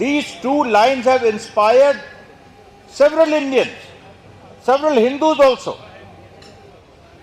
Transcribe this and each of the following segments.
these two lines have inspired several Indians, several Hindus also।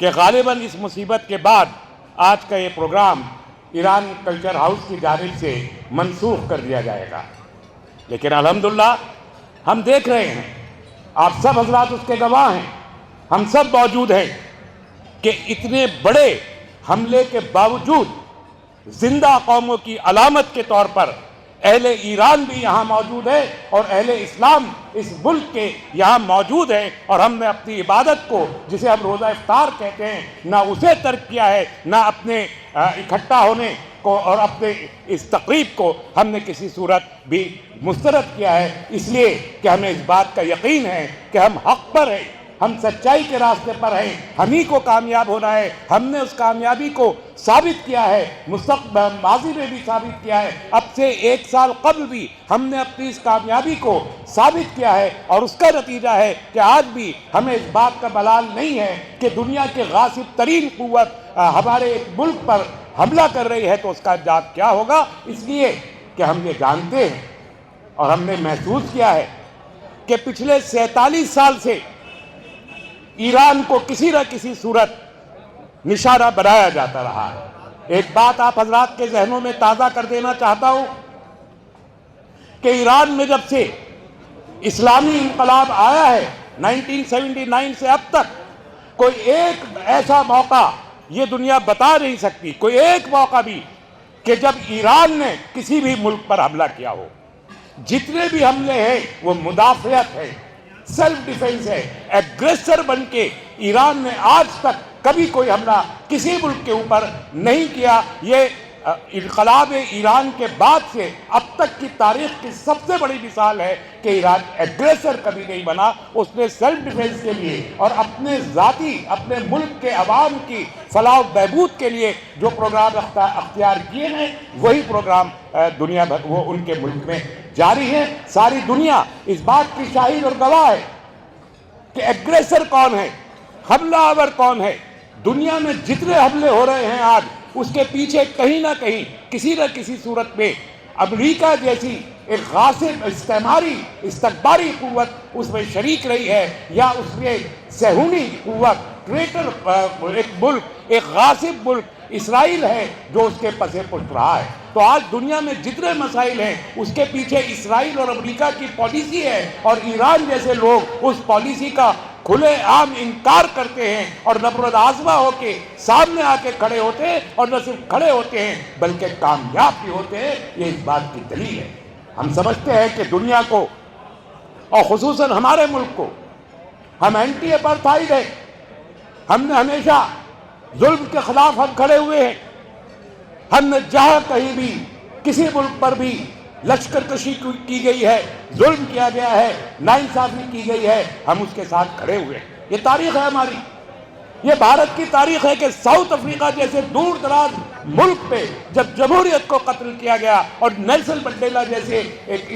کہ غالباً اس مصیبت کے بعد آج کا یہ پروگرام ایران کلچر ہاؤس کی جانب سے منسوخ کر دیا جائے گا، لیکن الحمدللہ ہم دیکھ رہے ہیں، آپ سب حضرات اس کے گواہ ہیں، ہم سب موجود ہیں کہ اتنے بڑے حملے کے باوجود زندہ قوموں کی علامت کے طور پر اہل ایران بھی یہاں موجود ہے اور اہل اسلام اس ملک کے یہاں موجود ہیں، اور ہم نے اپنی عبادت کو، جسے ہم روزہ افطار کہتے ہیں، نہ اسے ترک کیا ہے، نہ اپنے اکٹھا ہونے کو اور اپنے اس تقریب کو ہم نے کسی صورت بھی مسترد کیا ہے، اس لیے کہ ہمیں اس بات کا یقین ہے کہ ہم حق پر ہیں، ہم سچائی کے راستے پر ہیں، ہم ہی کو کامیاب ہونا ہے۔ ہم نے اس کامیابی کو ثابت کیا ہے، ماضی میں بھی ثابت کیا ہے، اب سے 1 سال قبل بھی ہم نے اپنی اس کامیابی کو ثابت کیا ہے، اور اس کا نتیجہ ہے کہ آج بھی ہمیں اس بات کا ملال نہیں ہے کہ دنیا کے غاصب ترین قوت ہمارے ایک ملک پر حملہ کر رہی ہے تو اس کا انجام کیا ہوگا، اس لیے کہ ہم یہ جانتے ہیں اور ہم نے محسوس کیا ہے کہ پچھلے 47 سال سے ایران کو کسی نہ کسی صورت نشانہ بنایا جاتا رہا ہے۔ ایک بات آپ حضرات کے ذہنوں میں تازہ کر دینا چاہتا ہوں کہ ایران میں جب سے اسلامی انقلاب آیا ہے 1979 سے اب تک، کوئی ایک ایسا موقع یہ دنیا بتا نہیں سکتی، کوئی ایک موقع بھی کہ جب ایران نے کسی بھی ملک پر حملہ کیا ہو۔ جتنے بھی حملے ہیں وہ مدافعت ہے، سیلف ڈیفینس ہے، ایگریسر بن کے ایران نے آج تک کبھی کوئی حملہ کسی ملک کے اوپر نہیں کیا۔ یہ انقلاب ایران کے بعد سے اب تک کی تاریخ کی سب سے بڑی مثال ہے کہ ایران ایگریسر کبھی نہیں بنا، اس نے سیلف ڈیفینس کے لیے اور اپنے ذاتی، اپنے ملک کے عوام کی فلاح و بہبود کے لیے جو پروگرام اختیار کیے ہیں، وہی پروگرام دنیا بھر وہ ان کے ملک میں جاری ہے۔ ساری دنیا اس بات کی شاہد اور گواہ ہے کہ ایگریسر کون ہے، حملہ آور کون ہے۔ دنیا میں جتنے حملے ہو رہے ہیں آج، اس کے پیچھے کہیں نہ کہیں کسی نہ کسی صورت میں امریکہ جیسی ایک غاصب استعماری استکباری قوت اس میں شریک رہی ہے، یا اس میں صہیونی قوت، ٹریٹر ایک ملک، ایک غاصب ملک اسرائیل ہے جو اس کے پسے پشت رہا ہے۔ تو آج دنیا میں جتنے مسائل ہیں اس کے پیچھے اسرائیل اور امریکہ کی پالیسی ہے، اور ایران جیسے لوگ اس پالیسی کا کھلے عام انکار کرتے ہیں اور نبرد آزما ہو کے سامنے آ کے کھڑے ہوتے ہیں، اور نہ صرف کھڑے ہوتے ہیں بلکہ کامیاب بھی ہوتے ہیں۔ یہ اس بات کی دلیل ہے۔ ہم سمجھتے ہیں کہ دنیا کو اور خصوصاً ہمارے ملک کو، ہم اینٹی اپارتھائیڈ ہیں، ہم نے ہمیشہ ظلم کے خلاف ہم کھڑے ہوئے ہیں، ہم نے جہاں کہیں بھی کسی ملک پر بھی لشکر کشی کی گئی ہے، ظلم کیا گیا ہے، ناانصافی کی گئی ہے، ہم اس کے ساتھ کھڑے ہوئے ہیں۔ یہ تاریخ ہے ہماری، یہ بھارت کی تاریخ ہے کہ ساؤتھ افریقہ جیسے دور دراز ملک پہ جب جمہوریت کو قتل کیا گیا اور نیلسن منڈیلا جیسے ایک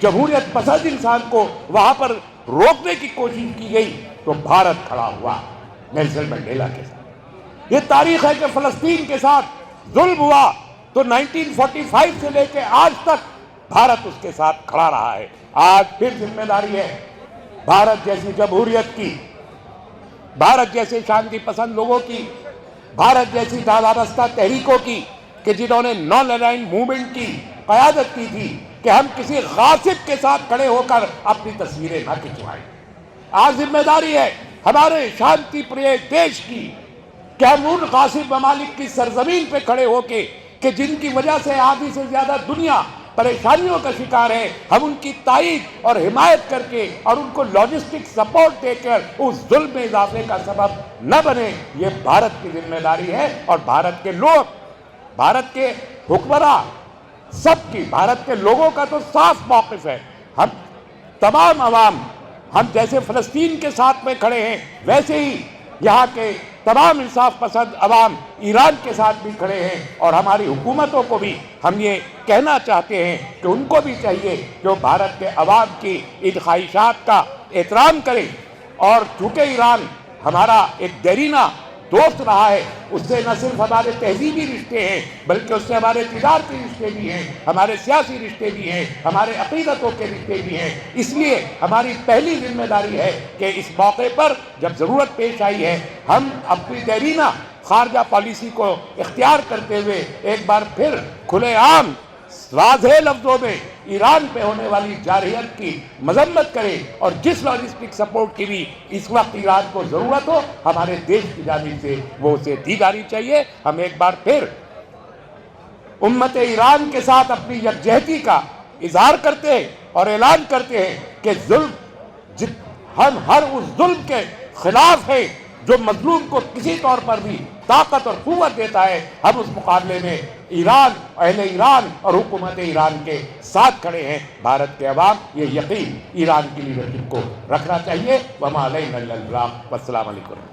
جمہوریت پسند انسان کو وہاں پر روکنے کی کوشش کی گئی تو بھارت کھڑا ہوا نیلسن منڈیلا کے ساتھ۔ یہ تاریخ ہے کہ فلسطین کے ساتھ ظلم ہوا تو 1945 سے لے کے آج تک بھارت اس کے ساتھ کھڑا رہا ہے۔ آج پھر ذمہ داری ہے بھارت جیسی جمہوریت کی، بھارت جیسے شانتی پسند لوگوں کی، بھارت جیسی داراستہ تحریکوں کی کہ جنہوں نے نان الائن موومنٹ کی قیادت کی تھی، کہ ہم کسی غاصب کے ساتھ کھڑے ہو کر اپنی تصویریں نہ کھنچوائیں۔ آج ذمہ داری ہے ہمارے شانتی پریہ دیش کی کہ ہم ان غاصب ممالک کی سرزمین پہ کھڑے ہو کے کہ جن کی وجہ سے آدھی سے زیادہ دنیا پریشانیوں کا شکار ہے، ہم ان کی تائید اور حمایت کر کے اور ان کو لاجسٹک سپورٹ دے کر اس ظلم میں اضافے کا سبب نہ بنے۔ یہ بھارت کی ذمہ داری ہے، اور بھارت کے لوگ، بھارت کے حکمراں، سب کی، بھارت کے لوگوں کا تو صاف موقف ہے۔ ہم تمام عوام، ہم جیسے فلسطین کے ساتھ میں کھڑے ہیں ویسے ہی یہاں کے تمام انصاف پسند عوام ایران کے ساتھ بھی کھڑے ہیں، اور ہماری حکومتوں کو بھی ہم یہ کہنا چاہتے ہیں کہ ان کو بھی چاہیے کہ وہ بھارت کے عوام کی ان خواہشات کا احترام کریں، اور چونکہ ایران ہمارا ایک دیرینہ دوست رہا ہے، اس سے نہ صرف ہمارے تہذیبی رشتے ہیں بلکہ اس سے ہمارے تجارتی رشتے بھی ہیں، ہمارے سیاسی رشتے بھی ہیں، ہمارے عقیدتوں کے رشتے بھی ہیں۔ اس لیے ہماری پہلی ذمہ داری ہے کہ اس موقع پر جب ضرورت پیش آئی ہے، ہم اپنی دیرینہ خارجہ پالیسی کو اختیار کرتے ہوئے ایک بار پھر کھلے عام واضح لفظوں میں ایران پہ ہونے والی جارحیت کی مذمت کرے، اور جس لاجسٹک سپورٹ کی بھی اس وقت ایران کو ضرورت ہو ہمارے دیش کی جانب سے وہ اسے دی جانی چاہیے۔ ہم ایک بار پھر امت ایران کے ساتھ اپنی یکجہتی کا اظہار کرتے ہیں اور اعلان کرتے ہیں کہ ہم ہر اس ظلم کے خلاف ہیں جو مظلوم کو کسی طور پر بھی طاقت اور قوت دیتا ہے۔ ہم اس مقابلے میں ایران، اہل ایران اور حکومت ایران کے ساتھ کھڑے ہیں۔ بھارت کے عوام یہ یقین ایران کی لیڈرشپ کو رکھنا چاہیے۔ وما علینا الا البلاغ۔ والسلام علیکم۔